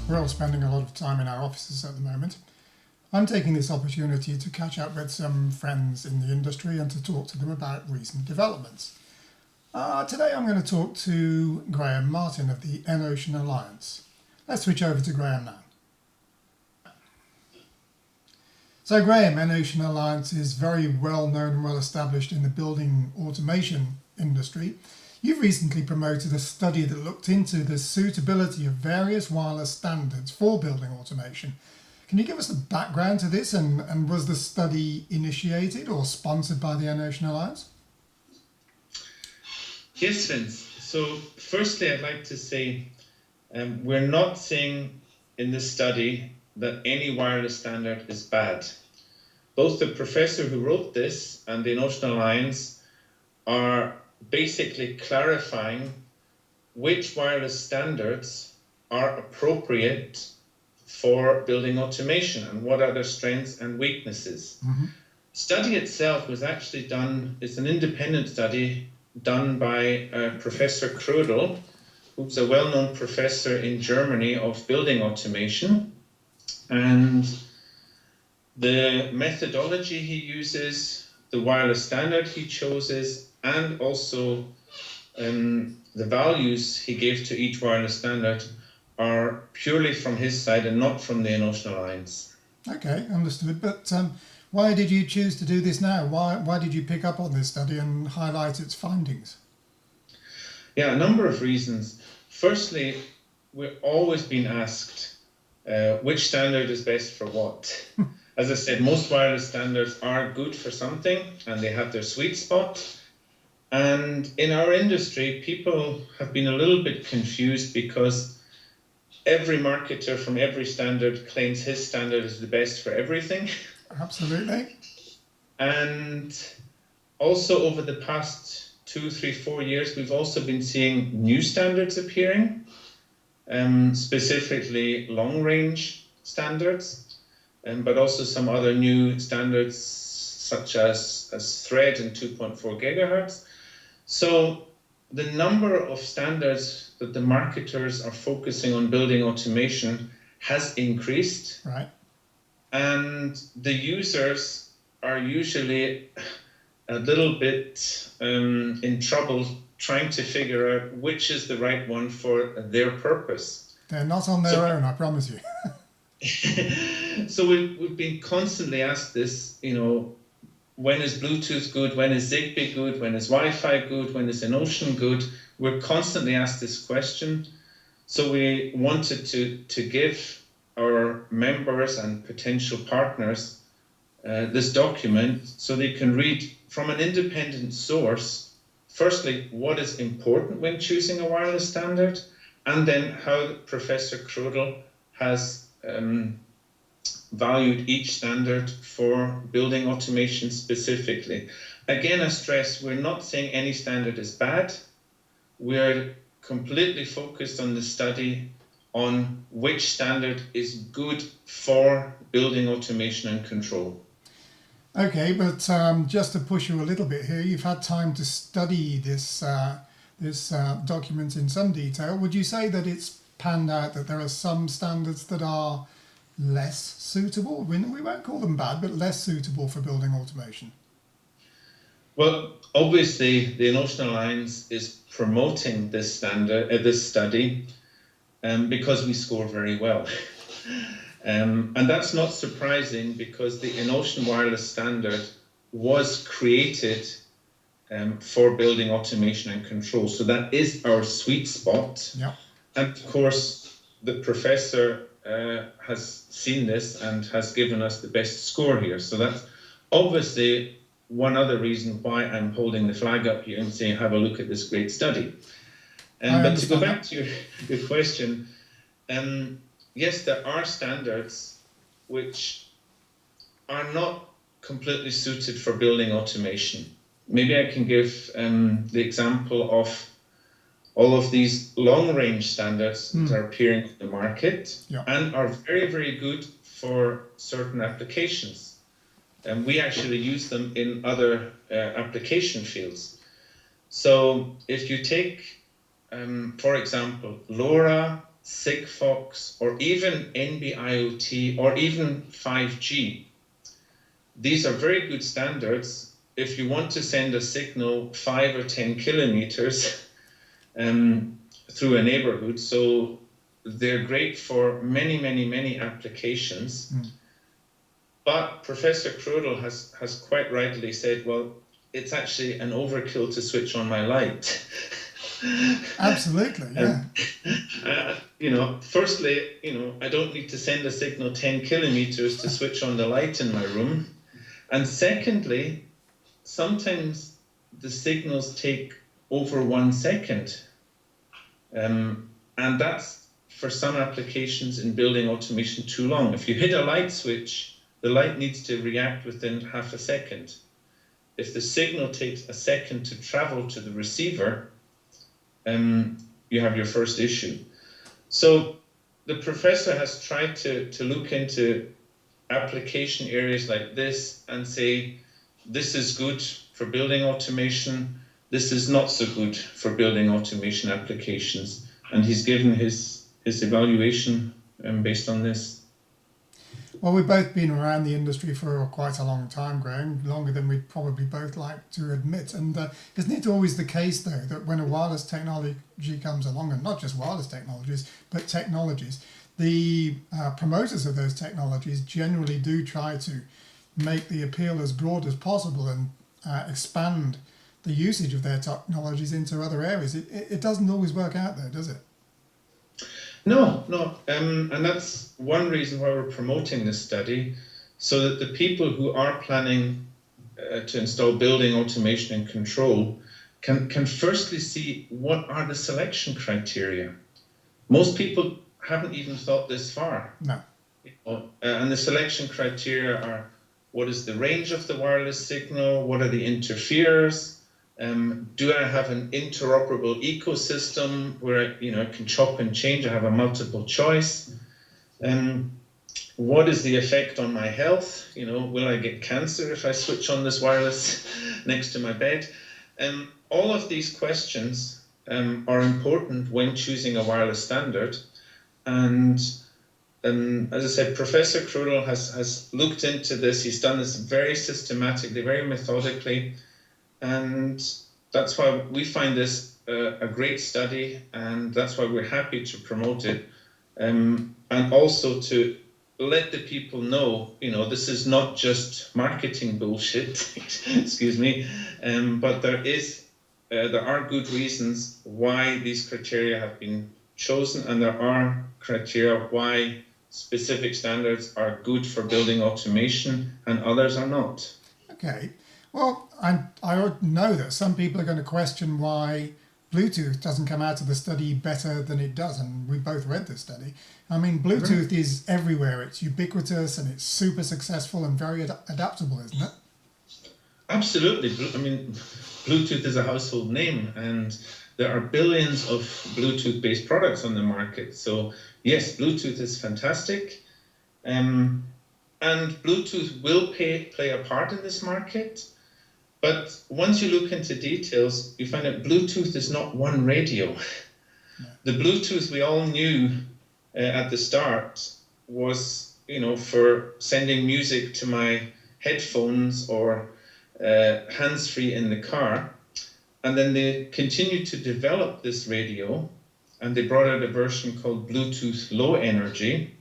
We're all spending a lot of time in our offices at the moment. I'm taking this opportunity to catch up with some friends in the industry and to talk to them about recent developments. Today I'm going to talk to Graham Martin of the EnOcean Alliance. Let's switch over to Graham now. So Graham, EnOcean Alliance is very well known and well established in the building automation industry. You've recently promoted a study that looked into the suitability of various wireless standards for building automation. Can you give us the background to this, and was the study initiated or sponsored by the EnOcean Alliance? Yes, Vince. So firstly, I'd like to say we're not saying in this study that any wireless standard is bad. Both the professor who wrote this and the EnOcean Alliance are basically clarifying which wireless standards are appropriate for building automation and what are their strengths and weaknesses. Mm-hmm. Study itself was actually done, it's an independent study done by Professor Krödel, who's a well-known professor in Germany of building automation. And the methodology he uses, the wireless standard he chooses, and also the values he gave to each wireless standard are purely from his side and not from the EnOcean Alliance. Okay, understood. But why did you choose to do this now? Why did you pick up on this study and highlight its findings? Yeah, a number of reasons. Firstly, we're always being asked which standard is best for what. As I said, most wireless standards are good for something and they have their sweet spot. And in our industry, people have been a little bit confused because every marketer from every standard claims his standard is the best for everything. Absolutely. And also over the past 2, 3, 4 years, we've also been seeing new standards appearing, specifically long-range standards, but also some other new standards such as Thread and 2.4 gigahertz. So the number of standards that the marketers are focusing on building automation has increased. Right. And the users are usually a little bit in trouble trying to figure out which is the right one for their purpose. They're not on their own, I promise you. So we've been constantly asked this, when is Bluetooth good? When is Zigbee good? When is Wi-Fi good? When is EnOcean good? We're constantly asked this question. So we wanted to give our members and potential partners this document so they can read from an independent source, firstly, what is important when choosing a wireless standard, and then how Professor Krödel has valued each standard for building automation specifically. Again, I stress, we're not saying any standard is bad. We're completely focused on the study on which standard is good for building automation and control. Okay, but just to push you a little bit here, you've had time to study this document in some detail. Would you say that it's panned out that there are some standards that are less suitable? We won't call them bad, but less suitable for building automation? Well, obviously, the EnOcean Alliance is promoting this study because we score very well. And that's not surprising because the EnOcean wireless standard was created for building automation and control. So that is our sweet spot. Yeah. And of course, the professor has seen this and has given us the best score here. So that's obviously one other reason why I'm holding the flag up here and saying, have a look at this great study. But to go back to your question, yes, there are standards which are not completely suited for building automation. Maybe I can give the example of all of these long-range standards that are appearing in the market and are very, very good for certain applications. And we actually use them in other application fields. So if you take, for example, LoRa, Sigfox, or even NB-IoT, or even 5G. These are very good standards if you want to send a signal 5 or 10 kilometers through a neighborhood. So they're great for many, many, many applications. But Professor Crodel has quite rightly said, well, it's actually an overkill to switch on my light. Absolutely, yeah. Firstly, I don't need to send a signal 10 kilometers to switch on the light in my room. And secondly, sometimes the signals take over 1 second. And that's, for some applications in building automation, too long. If you hit a light switch, the light needs to react within half a second. If the signal takes a second to travel to the receiver, you have your first issue. So the professor has tried to look into application areas like this and say, this is good for building automation, this is not so good for building automation applications. And he's given his evaluation based on this. Well, we've both been around the industry for quite a long time, Graham, longer than we'd probably both like to admit. And isn't it always the case, though, that when a wireless technology comes along, and not just wireless technologies, but technologies, the promoters of those technologies generally do try to make the appeal as broad as possible and expand the usage of their technologies into other areas. It doesn't always work out there, does it? No, and that's one reason why we're promoting this study, so that the people who are planning to install building automation and control can firstly see what are the selection criteria. Most people haven't even thought this far. No. And the selection criteria are, what is the range of the wireless signal? What are the interferers? Do I have an interoperable ecosystem where I can chop and change? I have a multiple choice. What is the effect on my health? Will I get cancer if I switch on this wireless next to my bed? All of these questions are important when choosing a wireless standard. And as I said, Professor Crodel has looked into this. He's done this very systematically, very methodically. And that's why we find this a great study, and that's why we're happy to promote it, and also to let the people know, this is not just marketing bullshit, excuse me, but there are good reasons why these criteria have been chosen, and there are criteria why specific standards are good for building automation and others are not. Okay. Well, I know that some people are going to question why Bluetooth doesn't come out of the study better than it does, and we both read the study. I mean, Bluetooth is everywhere. It's ubiquitous and it's super successful and very adaptable, isn't it? Absolutely. I mean, Bluetooth is a household name, and there are billions of Bluetooth-based products on the market. So yes, Bluetooth is fantastic. And Bluetooth will play a part in this market. But once you look into details, you find that Bluetooth is not one radio. The Bluetooth we all knew at the start was, for sending music to my headphones or hands-free in the car. And then they continued to develop this radio, and they brought out a version called Bluetooth Low Energy,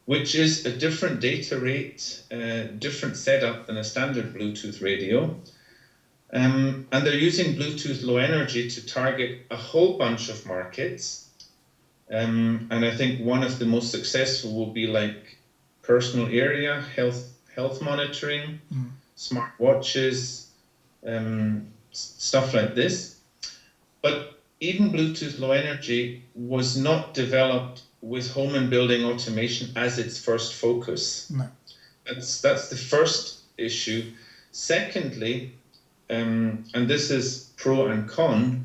which is a different data rate, different setup than a standard Bluetooth radio. And they're using Bluetooth Low Energy to target a whole bunch of markets. And I think one of the most successful will be like personal area, health monitoring, smart watches, stuff like this. But even Bluetooth Low Energy was not developed with home and building automation as its first focus. No. That's the first issue. Secondly, and this is pro and con,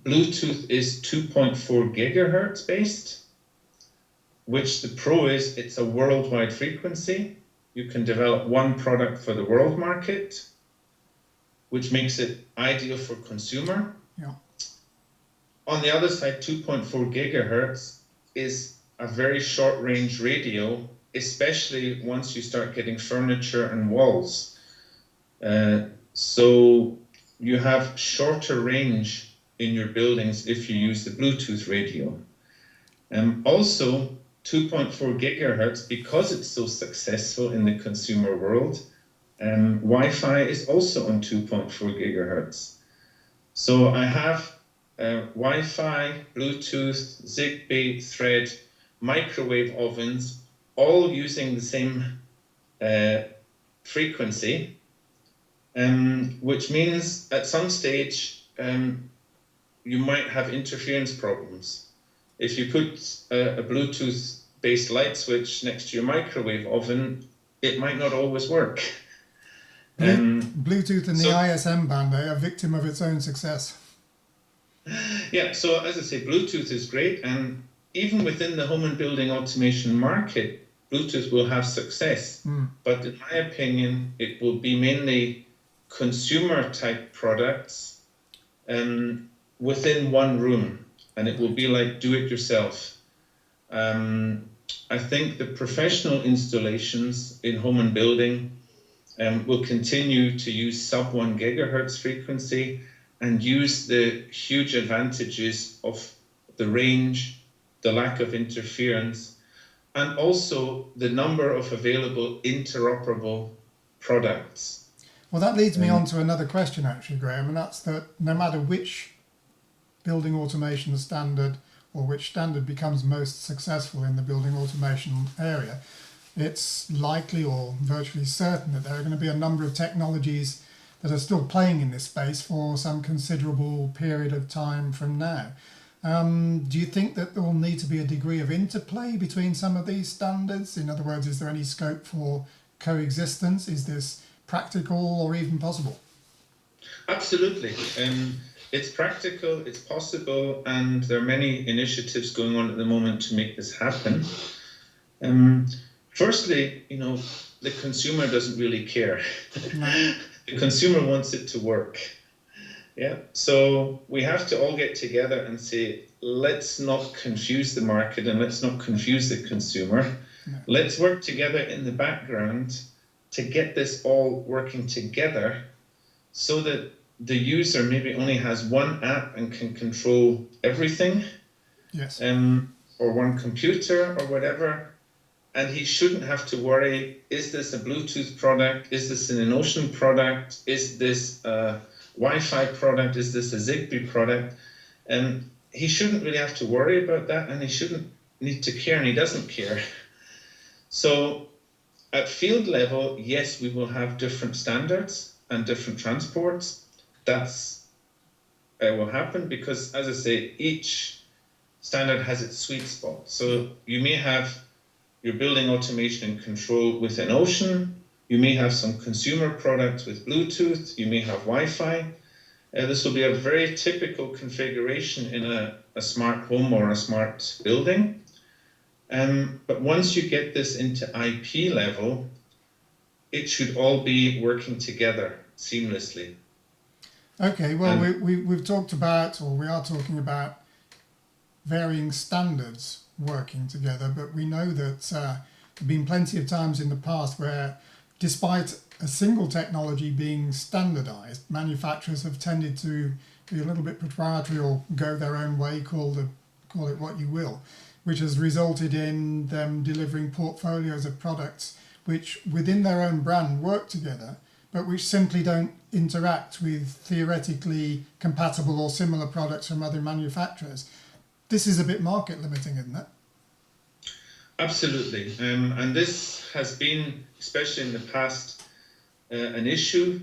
Bluetooth is 2.4 gigahertz based, which the pro is it's a worldwide frequency. You can develop one product for the world market, which makes it ideal for consumer. Yeah. On the other side, 2.4 gigahertz is a very short range radio, especially once you start getting furniture and walls. So you have shorter range in your buildings if you use the Bluetooth radio. Also, 2.4 gigahertz, because it's so successful in the consumer world, Wi-Fi is also on 2.4 gigahertz. So I have Wi-Fi, Bluetooth, Zigbee, Thread, microwave ovens, all using the same frequency, which means at some stage you might have interference problems. If you put a Bluetooth-based light switch next to your microwave oven, it might not always work. Bluetooth and the ISM band are a victim of its own success. Yeah, so as I say, Bluetooth is great, and even within the home and building automation market, Bluetooth will have success. But in my opinion, it will be mainly consumer type products within one room, and it will be like do it yourself. I think the professional installations in home and building will continue to use sub 1 gigahertz frequency and use the huge advantages of the range, the lack of interference, and also the number of available interoperable products. Well, that leads me on to another question, actually, Graham, and that's that no matter which building automation standard or which standard becomes most successful in the building automation area, it's likely or virtually certain that there are going to be a number of technologies that are still playing in this space for some considerable period of time from now. Do you think that there will need to be a degree of interplay between some of these standards? In other words, is there any scope for coexistence? Is this practical or even possible? Absolutely. It's practical, it's possible, and there are many initiatives going on at the moment to make this happen. Firstly, the consumer doesn't really care. No. The consumer wants it to work. Yeah. So we have to all get together and say, let's not confuse the market and let's not confuse the consumer. No. Let's work together in the background to get this all working together so that the user maybe only has one app and can control everything. Yes. Or one computer or whatever. And he shouldn't have to worry, is this a Bluetooth product? Is this an EnOcean product? Is this a Wi-Fi product? Is this a Zigbee product? And he shouldn't really have to worry about that, and he shouldn't need to care, and he doesn't care. So at field level, yes, we will have different standards and different transports. That's will happen because, as I say, each standard has its sweet spot. So you may have your building automation and control with EnOcean. You may have some consumer products with Bluetooth. You may have Wi-Fi. This will be a very typical configuration in a smart home or a smart building. But once you get this into IP level, it should all be working together seamlessly. Okay, well, we've talked about, or we are talking about, varying standards working together, but we know that there have been plenty of times in the past where, despite a single technology being standardized, manufacturers have tended to be a little bit proprietary or go their own way, call it what you will, which has resulted in them delivering portfolios of products which within their own brand work together, but which simply don't interact with theoretically compatible or similar products from other manufacturers. This is a bit market limiting, isn't it? Absolutely. And this has been, especially in the past, an issue.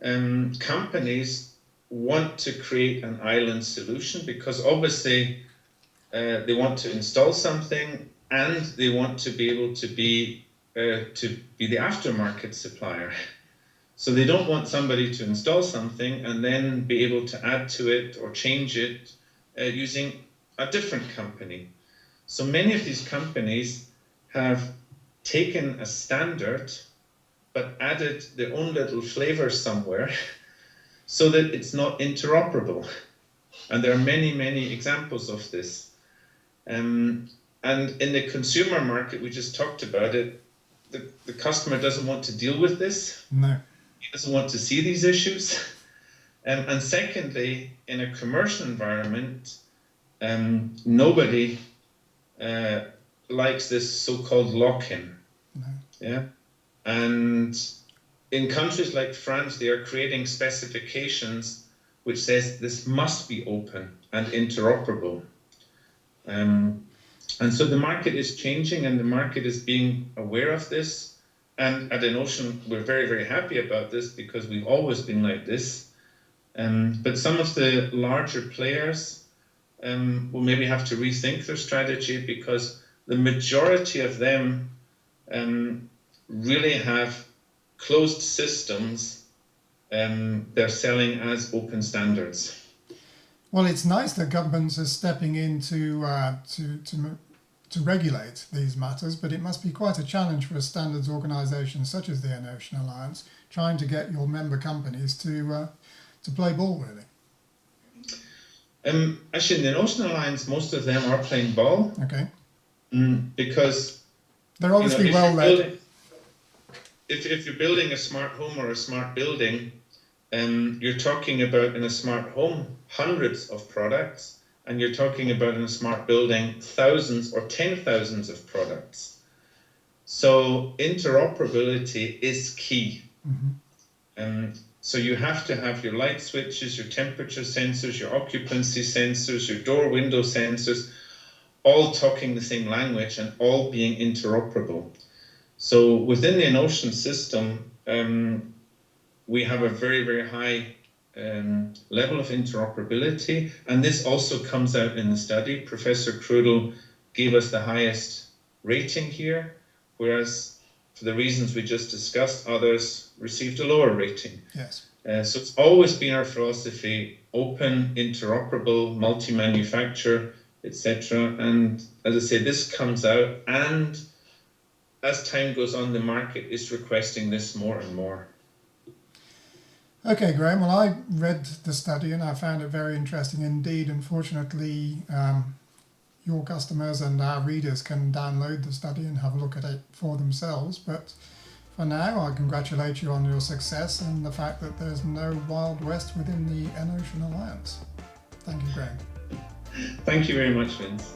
Companies want to create an island solution because obviously they want to install something and they want to be able to be the aftermarket supplier. So they don't want somebody to install something and then be able to add to it or change it using a different company. So many of these companies have taken a standard but added their own little flavor somewhere so that it's not interoperable. And there are many, many examples of this. And in the consumer market, we just talked about it, the customer doesn't want to deal with this. No. He doesn't want to see these issues. And secondly, in a commercial environment, nobody likes this so-called lock-in. No. Yeah. And in countries like France, they are creating specifications which says this must be open and interoperable. And so the market is changing and the market is being aware of this. And at EnOcean, we're very, very happy about this because we've always been like this. But some of the larger players will maybe have to rethink their strategy because the majority of them really have closed systems they're selling as open standards. Well, it's nice that governments are stepping in to regulate these matters, but it must be quite a challenge for a standards organisation such as the EnOcean Alliance, trying to get your member companies to play ball, really. Actually, in the EnOcean Alliance, most of them are playing ball. Okay. Because they're obviously well led. If you're building a smart home or a smart building, you're talking about in a smart home hundreds of products, and you're talking about in a smart building thousands or 10,000s of products. So interoperability is key. Mm-hmm. So you have to have your light switches, your temperature sensors, your occupancy sensors, your door window sensors, all talking the same language and all being interoperable. So within the EnOcean system, we have a very, very high level of interoperability, and this also comes out in the study. Professor Krudel gave us the highest rating here, whereas for the reasons we just discussed, others received a lower rating. Yes. So it's always been our philosophy: open, interoperable, multi-manufacture, etc. And as I say, this comes out, and as time goes on, the market is requesting this more and more. Okay, Graham. Well, I read the study and I found it very interesting indeed. Unfortunately, your customers and our readers can download the study and have a look at it for themselves. But for now, I congratulate you on your success and the fact that there's no Wild West within the EnOcean Alliance. Thank you, Graham. Thank you very much, Vince.